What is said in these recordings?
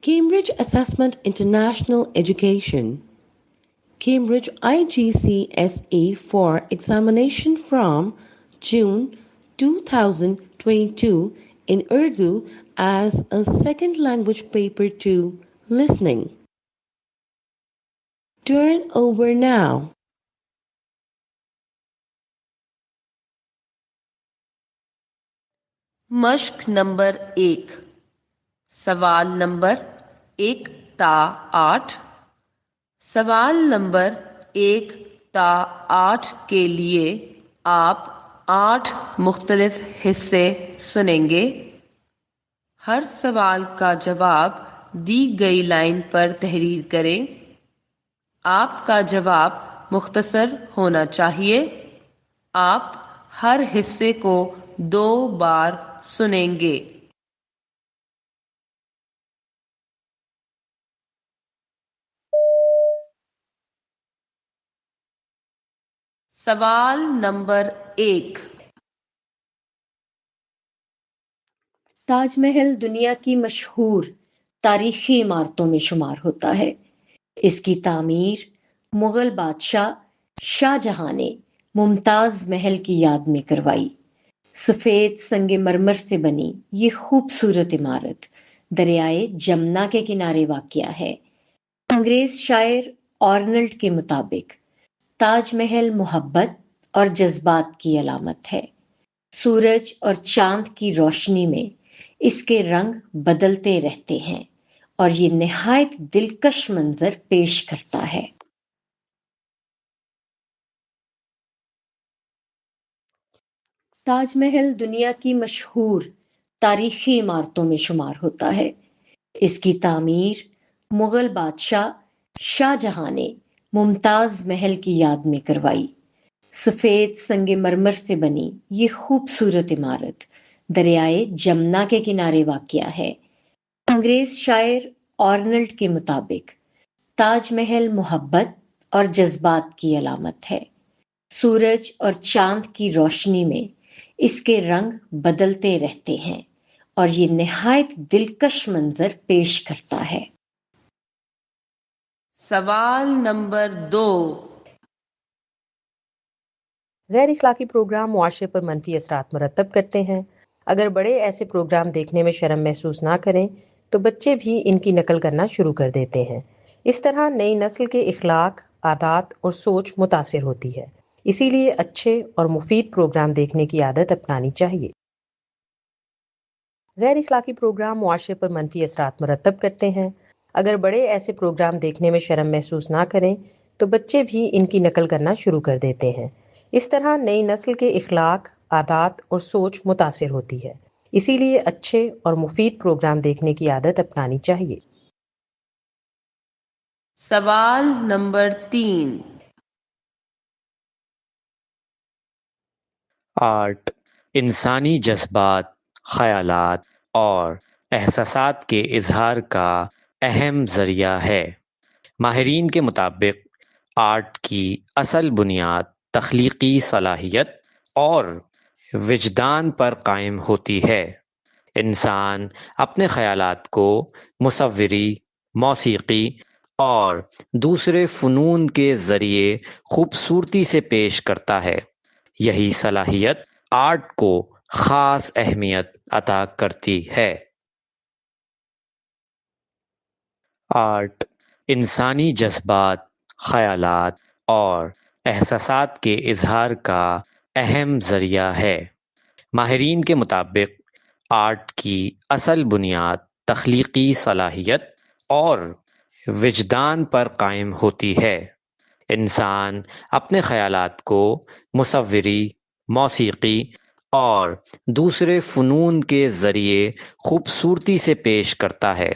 Cambridge Assessment International Education, Cambridge IGCSE for examination from June 2022 in Urdu as a second language paper 2 listening. Turn over now. مشق number 1 سوال number 1 تا 8 سوال number 1 تا 8 کے لیے آپ 8 مختلف حصے سنیں گے۔ ہر سوال کا جواب دی گئی لائن پر تحریر کریں۔ آپ کا جواب مختصر ہونا چاہیے۔ آپ ہر حصے کو 2 بار سنیں گے۔ سوال نمبر 1۔ تاج محل دنیا کی مشہور تاریخی عمارتوں میں شمار ہوتا ہے۔ اس کی تعمیر مغل بادشاہ شاہ جہاں نے ممتاز محل کی یاد میں کروائی۔ سفید سنگ مرمر سے بنی یہ خوبصورت عمارت دریائے جمنا کے کنارے واقع ہے۔ انگریز شاعر آرنلڈ کے مطابق تاج محل محبت اور جذبات کی علامت ہے۔ سورج اور چاند کی روشنی میں اس کے رنگ بدلتے رہتے ہیں اور یہ نہایت دلکش منظر پیش کرتا ہے۔ تاج محل دنیا کی مشہور تاریخی عمارتوں میں شمار ہوتا ہے۔ اس کی تعمیر مغل بادشاہ شاہ جہاں نے ممتاز محل کی یاد میں کروائی۔ سفید سنگ مرمر سے بنی یہ خوبصورت عمارت دریائے جمنا کے کنارے واقع ہے۔ انگریز شاعر آرنلڈ کے مطابق تاج محل محبت اور جذبات کی علامت ہے۔ سورج اور چاند کی روشنی میں اس کے رنگ بدلتے رہتے ہیں اور یہ نہایت دلکش منظر پیش کرتا ہے۔ سوال نمبر 2۔ غیر اخلاقی پروگرام معاشرے پر منفی اثرات مرتب کرتے ہیں۔ اگر بڑے ایسے پروگرام دیکھنے میں شرم محسوس نہ کریں تو بچے بھی ان کی نقل کرنا شروع کر دیتے ہیں۔ اس طرح نئی نسل کے اخلاق، عادات اور سوچ متاثر ہوتی ہے۔ اسی لیے اچھے اور مفید پروگرام دیکھنے کی عادت اپنانی چاہیے۔ غیر اخلاقی پروگرام معاشرے پر منفی اثرات مرتب کرتے ہیں۔ اگر بڑے ایسے پروگرام دیکھنے میں شرم محسوس نہ کریں تو بچے بھی ان کی نقل کرنا شروع کر دیتے ہیں۔ اس طرح نئی نسل کے اخلاق، عادات اور سوچ متاثر ہوتی ہے۔ اسی لیے اچھے اور مفید پروگرام دیکھنے کی عادت اپنانی چاہیے۔ سوال نمبر 3۔ آرٹ انسانی جذبات، خیالات اور احساسات کے اظہار کا اہم ذریعہ ہے۔ ماہرین کے مطابق آرٹ کی اصل بنیاد تخلیقی صلاحیت اور وجدان پر قائم ہوتی ہے۔ انسان اپنے خیالات کو مصوری، موسیقی اور دوسرے فنون کے ذریعے خوبصورتی سے پیش کرتا ہے۔ یہی صلاحیت آرٹ کو خاص اہمیت عطا کرتی ہے۔ آرٹ انسانی جذبات، خیالات اور احساسات کے اظہار کا اہم ذریعہ ہے۔ ماہرین کے مطابق آرٹ کی اصل بنیاد تخلیقی صلاحیت اور وجدان پر قائم ہوتی ہے۔ انسان اپنے خیالات کو مصوری، موسیقی اور دوسرے فنون کے ذریعے خوبصورتی سے پیش کرتا ہے۔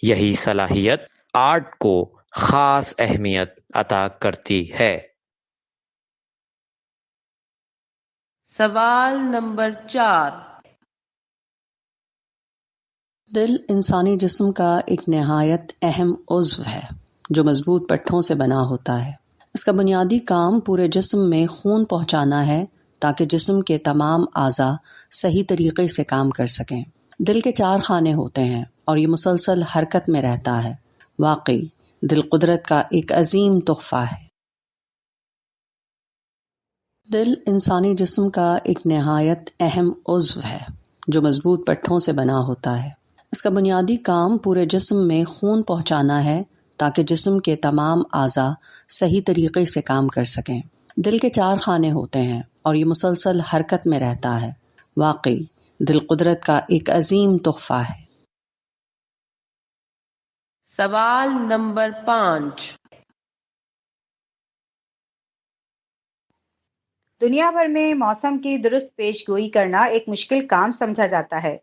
یہی صلاحیت آرٹ کو خاص اہمیت عطا کرتی ہے۔ سوال نمبر 4۔ دل انسانی جسم کا ایک نہایت اہم عضو ہے جو مضبوط پٹھوں سے بنا ہوتا ہے۔ اس کا بنیادی کام پورے جسم میں خون پہنچانا ہے تاکہ جسم کے تمام اعضاء صحیح طریقے سے کام کر سکیں۔ دل کے 4 خانے ہوتے ہیں: اور یہ مسلسل حرکت میں رہتا ہے۔ واقعی دل قدرت کا ایک عظیم تحفہ ہے۔ دل انسانی جسم کا ایک نہایت اہم عضو ہے جو مضبوط پٹھوں سے بنا ہوتا ہے۔ اس کا بنیادی کام پورے جسم میں خون پہنچانا ہے تاکہ جسم کے تمام اعضاء صحیح طریقے سے کام کر سکیں۔ دل کے 4 خانے ہوتے ہیں اور یہ مسلسل حرکت میں رہتا ہے۔ واقعی دل قدرت کا ایک عظیم تحفہ ہے۔ سوال نمبر 5۔ دنیا بھر میں موسم کی درست پیش گوئی کرنا ایک مشکل کام سمجھا جاتا ہے۔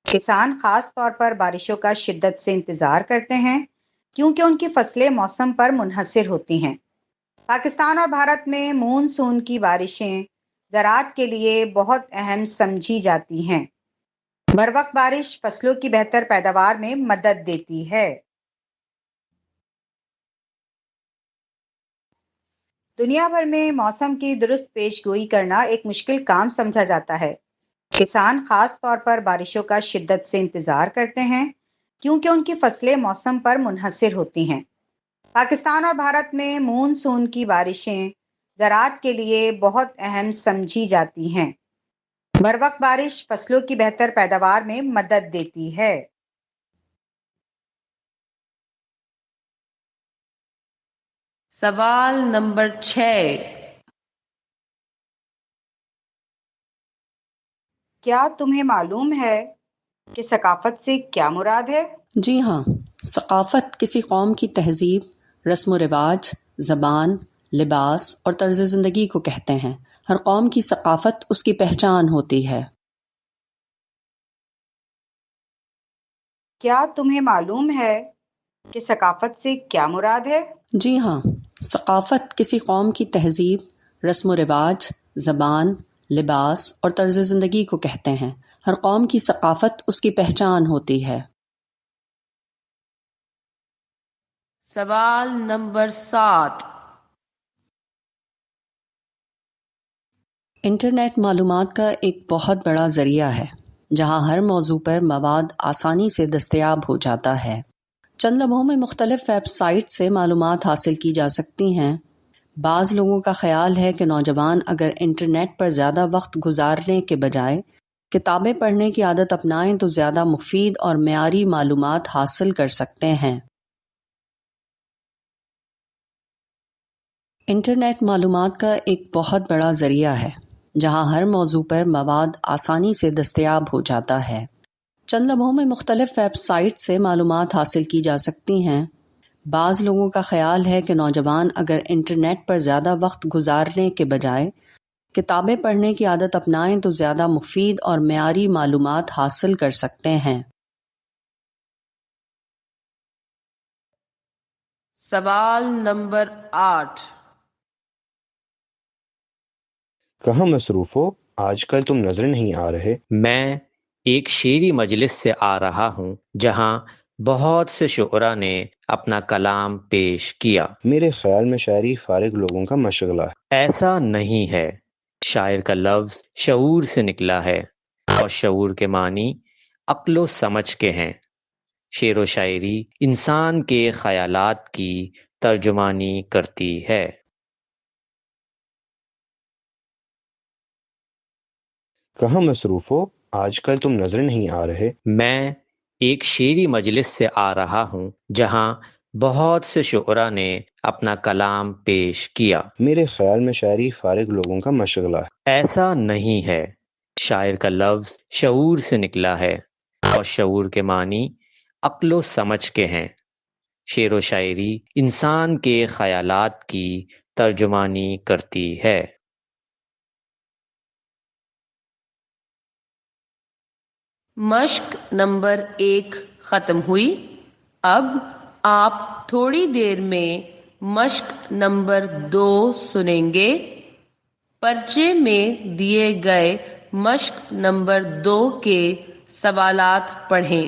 کسان خاص طور پر بارشوں کا شدت سے انتظار کرتے ہیں کیونکہ ان کی فصلیں موسم پر منحصر ہوتی ہیں۔ پاکستان اور بھارت میں مون سون کی بارشیں زراعت کے لیے بہت اہم سمجھی جاتی ہیں۔ بروقت بارش فصلوں کی بہتر پیداوار میں مدد دیتی ہے۔ دنیا بھر میں موسم کی درست پیش گوئی کرنا ایک مشکل کام سمجھا جاتا ہے۔ کسان خاص طور پر بارشوں کا شدت سے انتظار کرتے ہیں کیونکہ ان کی فصلیں موسم پر منحصر ہوتی ہیں۔ پاکستان اور بھارت میں مون سون کی بارشیں زراعت کے لیے بہت اہم سمجھی جاتی ہیں۔ بروقت بارش فصلوں کی بہتر پیداوار میں مدد دیتی ہے۔ سوال نمبر 6۔ کیا تمہیں معلوم ہے کہ ثقافت سے کیا مراد ہے؟ جی ہاں، ثقافت کسی قوم کی تہذیب، رسم و رواج، زبان، لباس اور طرز زندگی کو کہتے ہیں۔ ہر قوم کی ثقافت اس کی پہچان ہوتی ہے۔ کیا تمہیں معلوم ہے کہ ثقافت سے کیا مراد ہے؟ جی ہاں، ثقافت کسی قوم کی تہذیب، رسم و رواج، زبان، لباس اور طرز زندگی کو کہتے ہیں۔ ہر قوم کی ثقافت اس کی پہچان ہوتی ہے۔ سوال نمبر 7۔ انٹرنیٹ معلومات کا ایک بہت بڑا ذریعہ ہے جہاں ہر موضوع پر مواد آسانی سے دستیاب ہو جاتا ہے۔ چند لمحوں میں مختلف ویب سائٹ سے معلومات حاصل کی جا سکتی ہیں۔ بعض لوگوں کا خیال ہے کہ نوجوان اگر انٹرنیٹ پر زیادہ وقت گزارنے کے بجائے کتابیں پڑھنے کی عادت اپنائیں تو زیادہ مفید اور معیاری معلومات حاصل کر سکتے ہیں۔ انٹرنیٹ معلومات کا ایک بہت بڑا ذریعہ ہے جہاں ہر موضوع پر مواد آسانی سے دستیاب ہو جاتا ہے۔ چند لمحوں میں مختلف ویب سائٹ سے معلومات حاصل کی جا سکتی ہیں۔ بعض لوگوں کا خیال ہے کہ نوجوان اگر انٹرنیٹ پر زیادہ وقت گزارنے کے بجائے کتابیں پڑھنے کی عادت اپنائیں تو زیادہ مفید اور معیاری معلومات حاصل کر سکتے ہیں۔ سوال نمبر 8۔ کہاں مصروف ہو؟ آج کل تم نظر نہیں آ رہے۔ میں ایک شعری مجلس سے آ رہا ہوں جہاں بہت سے شعراء نے اپنا کلام پیش کیا۔ میرے خیال میں شاعری فارغ لوگوں کا مشغلہ ہے۔ ایسا نہیں ہے۔ شاعر کا لفظ شعور سے نکلا ہے اور شعور کے معنی عقل و سمجھ کے ہیں۔ شعر و شاعری انسان کے خیالات کی ترجمانی کرتی ہے۔ کہاں مصروف ہو؟ آج کل تم نظر نہیں آ رہے۔ میں ایک شعری مجلس سے آ رہا ہوں جہاں بہت سے شعراء نے اپنا کلام پیش کیا۔ میرے خیال میں شاعری فارغ لوگوں کا مشغلہ ہے۔ ایسا نہیں ہے۔ شاعر کا لفظ شعور سے نکلا ہے اور شعور کے معنی عقل و سمجھ کے ہیں۔ شعر و شاعری انسان کے خیالات کی ترجمانی کرتی ہے۔ مشق نمبر 1 ختم ہوئی۔ اب آپ تھوڑی دیر میں مشق نمبر 2 سنیں گے۔ پرچے میں دیے گئے مشق نمبر 2 کے سوالات پڑھیں۔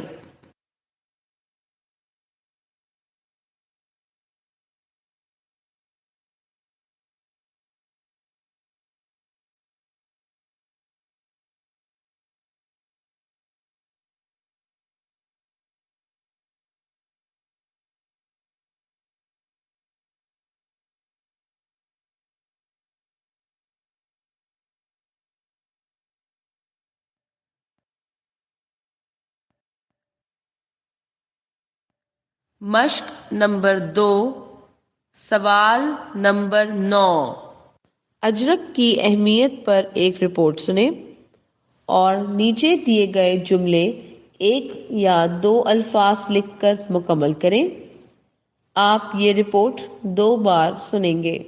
مشق نمبر 2 سوال نمبر 9 اجرک کی اہمیت پر ایک رپورٹ سنیں اور نیچے دیے گئے جملے 1 یا 2 الفاظ لکھ کر مکمل کریں۔ آپ یہ رپورٹ 2 بار سنیں گے۔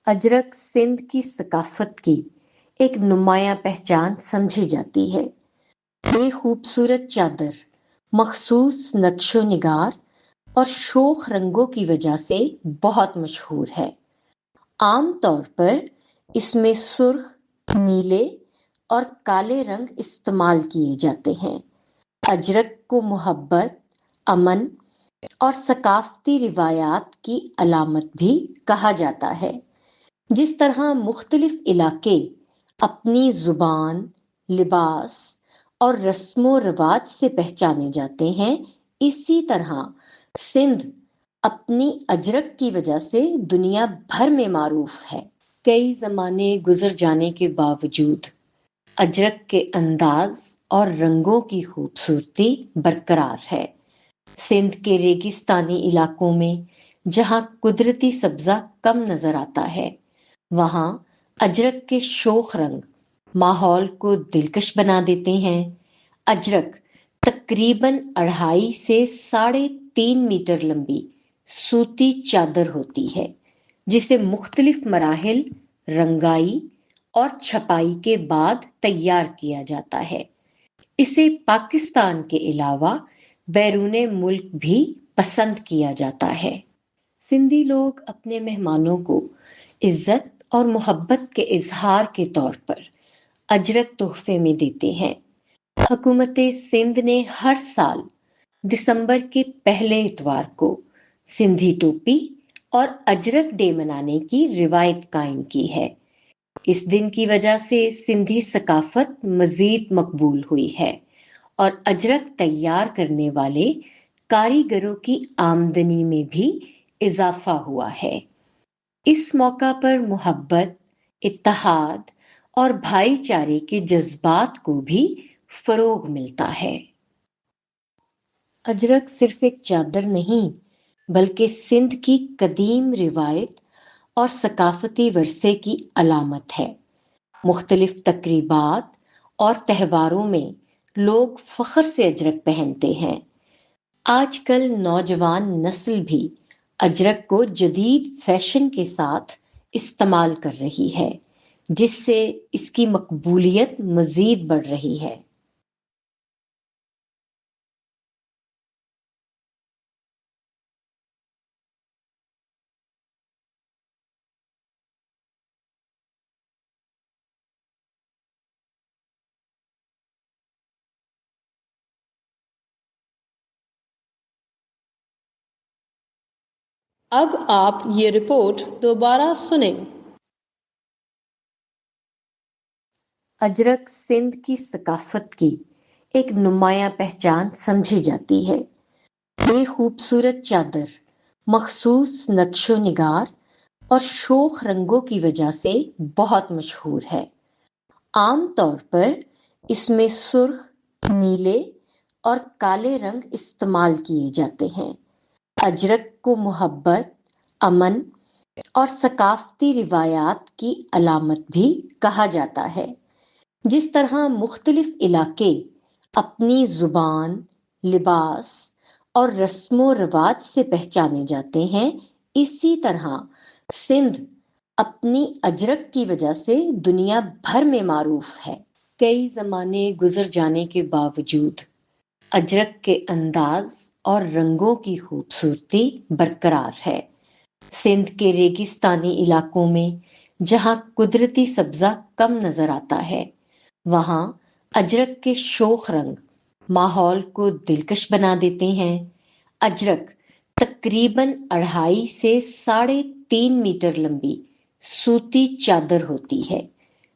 اجرک سندھ کی ثقافت کی ایک نمایاں پہچان سمجھی جاتی ہے۔ یہ خوبصورت چادر مخصوص نقش و نگار اور شوخ رنگوں کی وجہ سے بہت مشہور ہے۔ عام طور پر اس میں سرخ، نیلے اور کالے رنگ استعمال کیے جاتے ہیں۔ اجرک کو محبت، امن اور ثقافتی روایات کی علامت بھی کہا جاتا ہے۔ جس طرح مختلف علاقے اپنی زبان، لباس اور رسم و رواج سے پہچانے جاتے ہیں، اسی طرح سندھ اپنی اجرک کی وجہ سے دنیا بھر میں معروف ہے۔ کئی زمانے گزر جانے کے باوجود اجرک کے انداز اور رنگوں کی خوبصورتی برقرار ہے۔ سندھ کے ریگستانی علاقوں میں جہاں قدرتی سبزہ کم نظر آتا ہے، وہاں اجرک کے شوخ رنگ ماحول کو دلکش بنا دیتے ہیں۔ اجرک تقریباً 2.5 سے 3.5 میٹر لمبی سوتی چادر ہوتی ہے، جسے مختلف مراحل، رنگائی اور چھپائی کے بعد تیار کیا جاتا ہے۔ اسے پاکستان کے علاوہ بیرون ملک بھی پسند کیا جاتا ہے۔ سندھی لوگ اپنے مہمانوں کو عزت اور محبت کے اظہار کے طور پر اجرک تحفے میں دیتے ہیں۔ حکومت سندھ نے ہر سال دسمبر کے پہلے اتوار کو سندھی ٹوپی اور اجرک ڈے منانے کی روایت قائم کی ہے۔ اس دن کی وجہ سے سندھی ثقافت مزید مقبول ہوئی ہے اور اجرک تیار کرنے والے کاریگروں کی آمدنی میں بھی اضافہ ہوا ہے۔ اس موقع پر محبت، اتحاد اور بھائی چارے کے جذبات کو بھی فروغ ملتا ہے۔ اجرک صرف ایک چادر نہیں، بلکہ سندھ کی قدیم روایت اور ثقافتی ورثے کی علامت ہے۔ مختلف تقریبات اور تہواروں میں لوگ فخر سے اجرک پہنتے ہیں۔ آج کل نوجوان نسل بھی اجرک کو جدید فیشن کے ساتھ استعمال کر رہی ہے، جس سے اس کی مقبولیت مزید بڑھ رہی ہے۔ اب آپ یہ رپورٹ دوبارہ سنیں۔ اجرک سندھ کی ثقافت کی ایک نمایاں پہچان سمجھی جاتی ہے۔ یہ خوبصورت چادر مخصوص نقش و نگار اور شوخ رنگوں کی وجہ سے بہت مشہور ہے۔ عام طور پر اس میں سرخ، نیلے اور کالے رنگ استعمال کیے جاتے ہیں۔ اجرک کو محبت، امن اور ثقافتی روایات کی علامت بھی کہا جاتا ہے۔ جس طرح مختلف علاقے اپنی زبان، لباس اور رسم و رواج سے پہچانے جاتے ہیں، اسی طرح سندھ اپنی اجرک کی وجہ سے دنیا بھر میں معروف ہے۔ کئی زمانے گزر جانے کے باوجود اجرک کے انداز اور رنگوں کی خوبصورتی برقرار ہے۔ سندھ کے ریگستانی علاقوں میں جہاں قدرتی سبزہ کم نظر آتا ہے، وہاں اجرک کے شوخ رنگ ماحول کو دلکش بنا دیتے ہیں۔ اجرک تقریباً 2.5 سے 3.5 میٹر لمبی سوتی چادر ہوتی ہے،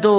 2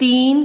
3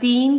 3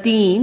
3,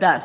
10।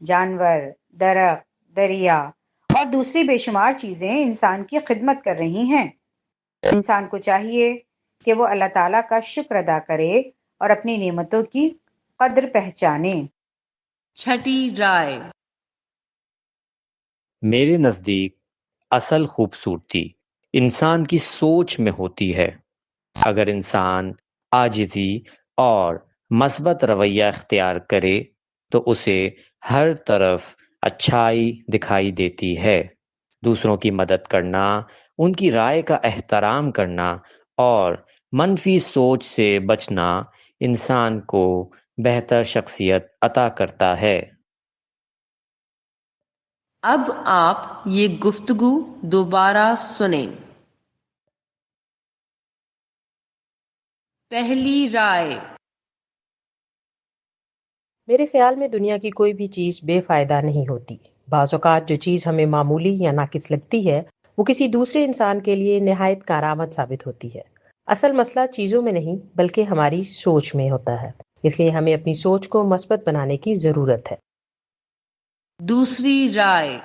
جانور، درخت، دریا اور دوسری بے شمار چیزیں انسان کی خدمت کر رہی ہیں۔ انسان کو چاہیے کہ وہ اللہ تعالیٰ کا شکر ادا کرے اور اپنی نعمتوں کی قدر پہچانے۔ چھٹی رائے، میرے نزدیک اصل خوبصورتی انسان کی سوچ میں ہوتی ہے۔ اگر انسان عاجزی اور مثبت رویہ اختیار کرے تو اسے ہر طرف اچھائی دکھائی دیتی ہے۔ دوسروں کی مدد کرنا، ان کی رائے کا احترام کرنا اور منفی سوچ سے بچنا انسان کو بہتر شخصیت عطا کرتا ہے۔ اب آپ یہ گفتگو دوبارہ سنیں۔ پہلی رائے، میرے خیال میں دنیا کی کوئی بھی چیز بے فائدہ نہیں ہوتی۔ بعض اوقات جو چیز ہمیں معمولی یا ناقص لگتی ہے وہ کسی دوسرے انسان کے لیے نہایت کارآمد ثابت ہوتی ہے۔ اصل مسئلہ چیزوں میں نہیں بلکہ ہماری سوچ میں ہوتا ہے، اس لیے ہمیں اپنی سوچ کو مثبت بنانے کی ضرورت ہے۔ دوسری رائے،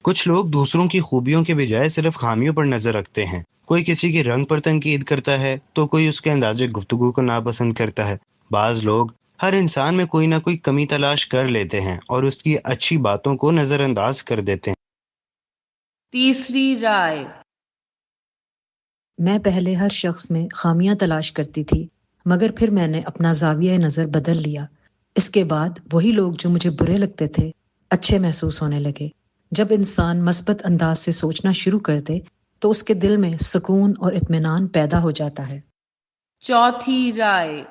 کچھ لوگ دوسروں کی خوبیوں کے بجائے صرف خامیوں پر نظر رکھتے ہیں۔ کوئی کسی کے رنگ پر تنقید کرتا ہے تو کوئی اس کے انداز گفتگو کو ناپسند کرتا ہے۔ بعض لوگ ہر انسان میں کوئی نہ کوئی کمی تلاش کر لیتے ہیں اور اس کی اچھی باتوں کو نظر انداز کر دیتے ہیں۔ تیسری رائے، میں پہلے ہر شخص میں خامیاں تلاش کرتی تھی، مگر پھر میں نے اپنا زاویہ نظر بدل لیا۔ اس کے بعد وہی لوگ جو مجھے برے لگتے تھے اچھے محسوس ہونے لگے۔ جب انسان مثبت انداز سے سوچنا شروع کر دے تو اس کے دل میں سکون اور اطمینان پیدا ہو جاتا ہے۔ چوتھی رائے،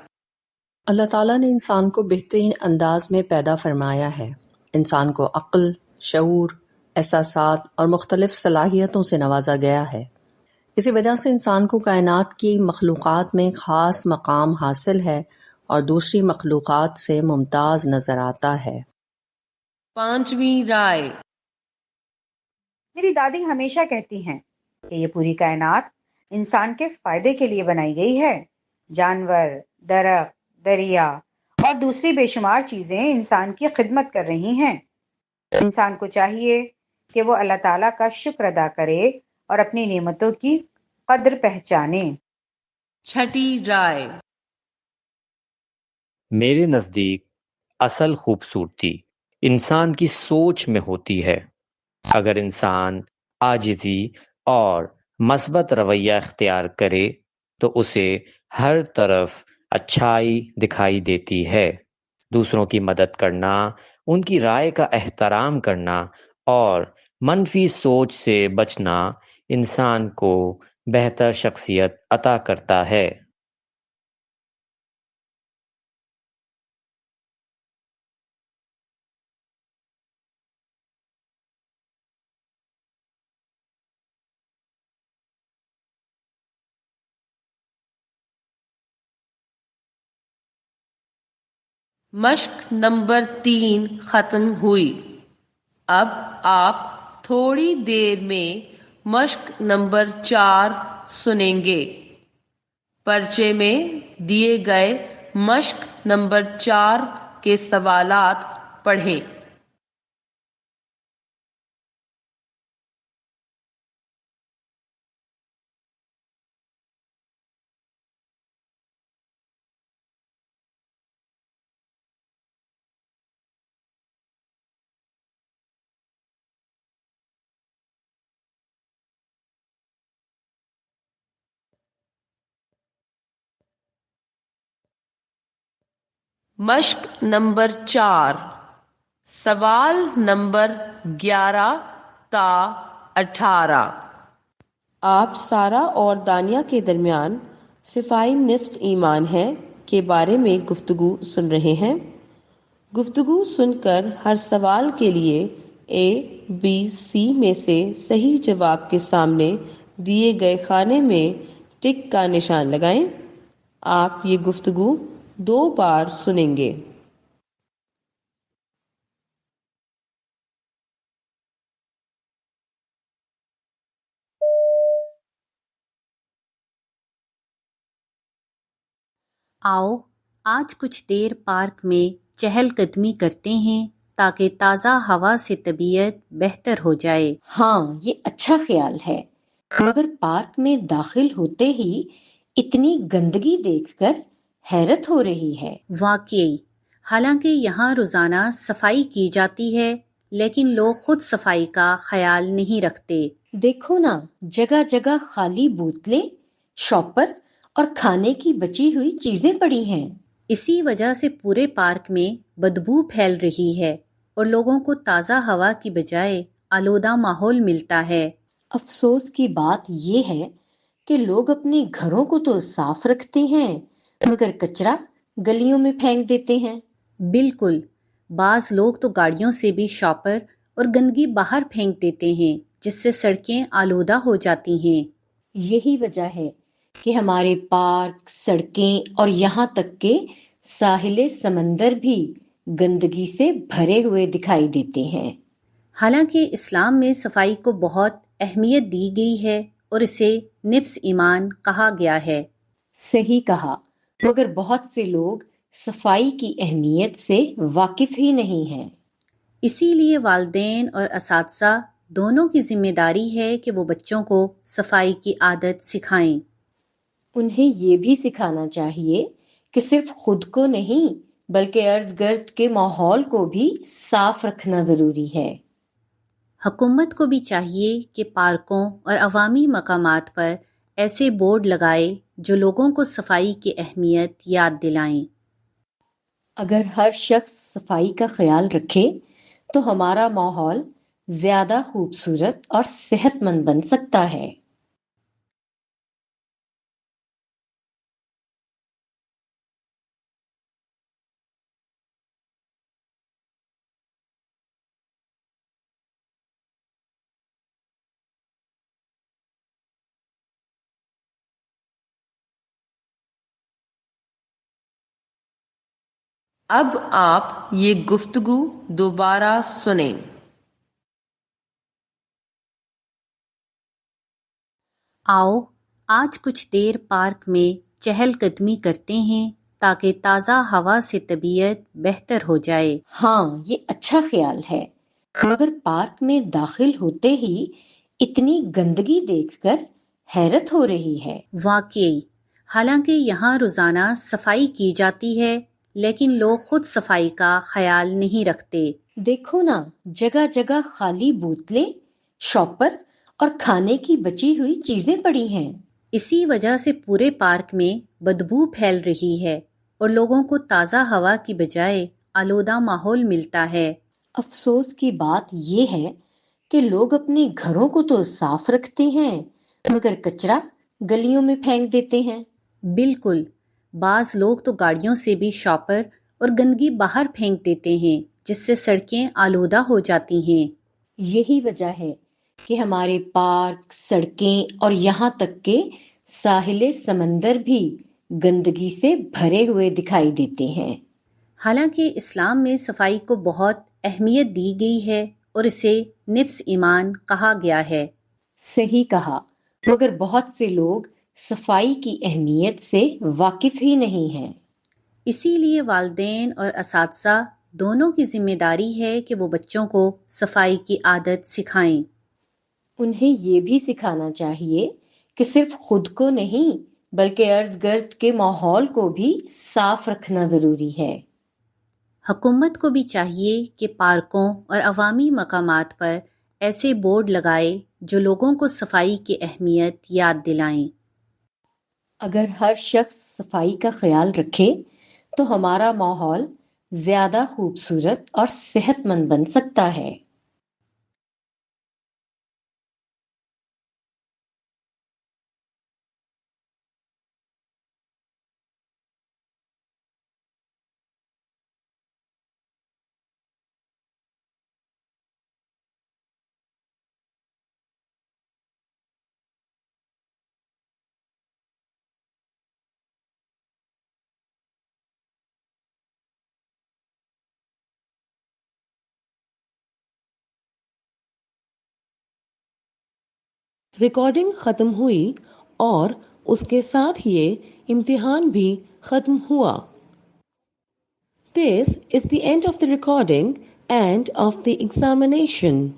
اللہ تعالیٰ نے انسان کو بہترین انداز میں پیدا فرمایا ہے۔ انسان کو عقل، شعور، احساسات اور مختلف صلاحیتوں سے نوازا گیا ہے۔ اسی وجہ سے انسان کو کائنات کی مخلوقات میں خاص مقام حاصل ہے اور دوسری مخلوقات سے ممتاز نظر آتا ہے۔ پانچویں رائے، میری دادی ہمیشہ کہتی ہیں کہ یہ پوری کائنات انسان کے فائدے کے لیے بنائی گئی ہے۔ جانور، درخت، دریا اور دوسری بے شمار چیزیں انسان کی خدمت کر رہی ہیں۔ انسان کو چاہیے کہ وہ اللہ تعالیٰ کا شکر ادا کرے اور اپنی نعمتوں کی قدر پہچانے۔ چھٹی رائے، میرے نزدیک اصل خوبصورتی انسان کی سوچ میں ہوتی ہے۔ اگر انسان عاجزی اور مثبت رویہ اختیار کرے تو اسے ہر طرف اچھائی دکھائی دیتی ہے۔ دوسروں کی مدد کرنا، ان کی رائے کا احترام کرنا اور منفی سوچ سے بچنا انسان کو بہتر شخصیت عطا کرتا ہے۔ مشق نمبر 3 ختم ہوئی۔ اب آپ تھوڑی دیر میں مشق نمبر 4 سنیں گے۔ پرچے میں دیے گئے مشق نمبر 4 کے سوالات پڑھیں۔ مشق نمبر 4، سوال نمبر 11 تا 18۔ آپ سارا اور دانیہ کے درمیان صفائی نصف ایمان ہے کے بارے میں گفتگو سن رہے ہیں۔ گفتگو سن کر ہر سوال کے لیے اے، بی، سی میں سے صحیح جواب کے سامنے دیے گئے خانے میں ٹک کا نشان لگائیں۔ آپ یہ گفتگو 2 بار سنیں گے۔ آؤ آج کچھ دیر پارک میں چہل قدمی کرتے ہیں تاکہ تازہ ہوا سے طبیعت بہتر ہو جائے۔ ہاں، یہ اچھا خیال ہے، مگر پارک میں داخل ہوتے ہی اتنی گندگی دیکھ کر حیرت ہو رہی ہے۔ واقعی، حالانکہ یہاں روزانہ صفائی کی جاتی ہے لیکن لوگ خود صفائی کا خیال نہیں رکھتے۔ دیکھو نا، جگہ جگہ خالی بوتلیں، شاپر اور کھانے کی بچی ہوئی چیزیں پڑی ہیں۔ اسی وجہ سے پورے پارک میں بدبو پھیل رہی ہے اور لوگوں کو تازہ ہوا کی بجائے آلودہ ماحول ملتا ہے۔ افسوس کی بات یہ ہے کہ لوگ اپنے گھروں کو تو صاف رکھتے ہیں مگر کچرا گلیوں میں پھینک دیتے ہیں۔ بالکل، بعض لوگ تو گاڑیوں سے بھی شاپر اور گندگی باہر پھینک دیتے ہیں جس سے سڑکیں آلودہ ہو جاتی ہیں۔ یہی وجہ ہے کہ ہمارے پارک، سڑکیں اور یہاں تک کہ ساحل سمندر بھی گندگی سے بھرے ہوئے دکھائی دیتے ہیں۔ حالانکہ اسلام میں صفائی کو بہت اہمیت دی گئی ہے اور اسے نفس ایمان کہا گیا ہے۔ صحیح کہا، مگر بہت سے لوگ صفائی کی اہمیت سے واقف ہی نہیں ہیں۔ اسی لیے والدین اور اساتذہ دونوں کی ذمہ داری ہے کہ وہ بچوں کو صفائی کی عادت سکھائیں۔ انہیں یہ بھی سکھانا چاہیے کہ صرف خود کو نہیں بلکہ ارد گرد کے ماحول کو بھی صاف رکھنا ضروری ہے۔ حکومت کو بھی چاہیے کہ پارکوں اور عوامی مقامات پر ایسے بورڈ لگائے جو لوگوں کو صفائی کی اہمیت یاد دلائیں۔ اگر ہر شخص صفائی کا خیال رکھے تو ہمارا ماحول زیادہ خوبصورت اور صحت مند بن سکتا ہے۔ اب آپ یہ گفتگو دوبارہ سنیں۔ آؤ آج کچھ دیر پارک میں چہل قدمی کرتے ہیں تاکہ تازہ ہوا سے طبیعت بہتر ہو جائے۔ ہاں، یہ اچھا خیال ہے، مگر پارک میں داخل ہوتے ہی اتنی گندگی دیکھ کر حیرت ہو رہی ہے۔ واقعی، حالانکہ یہاں روزانہ صفائی کی جاتی ہے لیکن لوگ خود صفائی کا خیال نہیں رکھتے۔ دیکھو نا، جگہ جگہ خالی بوتلیں، شاپر اور کھانے کی بچی ہوئی چیزیں پڑی ہیں۔ اسی وجہ سے پورے پارک میں بدبو پھیل رہی ہے اور لوگوں کو تازہ ہوا کی بجائے آلودہ ماحول ملتا ہے۔ افسوس کی بات یہ ہے کہ لوگ اپنے گھروں کو تو صاف رکھتے ہیں مگر کچرا گلیوں میں پھینک دیتے ہیں۔ بالکل، بعض لوگ تو گاڑیوں سے بھی شاپر اور گندگی باہر پھینک دیتے ہیں جس سے سڑکیں آلودہ ہو جاتی ہیں۔ یہی وجہ ہے کہ ہمارے پارک، سڑکیں اور یہاں تک کہ ساحل سمندر بھی گندگی سے بھرے ہوئے دکھائی دیتے ہیں۔ حالانکہ اسلام میں صفائی کو بہت اہمیت دی گئی ہے اور اسے نفس ایمان کہا گیا ہے۔ صحیح کہا، مگر بہت سے لوگ صفائی کی اہمیت سے واقف ہی نہیں ہیں۔ اسی لیے والدین اور اساتذہ دونوں کی ذمہ داری ہے کہ وہ بچوں کو صفائی کی عادت سکھائیں۔ انہیں یہ بھی سکھانا چاہیے کہ صرف خود کو نہیں بلکہ ارد گرد کے ماحول کو بھی صاف رکھنا ضروری ہے۔ حکومت کو بھی چاہیے کہ پارکوں اور عوامی مقامات پر ایسے بورڈ لگائے جو لوگوں کو صفائی کی اہمیت یاد دلائیں۔ اگر ہر شخص صفائی کا خیال رکھے تو ہمارا ماحول زیادہ خوبصورت اور صحت مند بن سکتا ہے۔ ریکارڈنگ ختم ہوئی اور اس کے ساتھ یہ امتحان بھی ختم ہوا۔ This is the end of the recording and of the examination.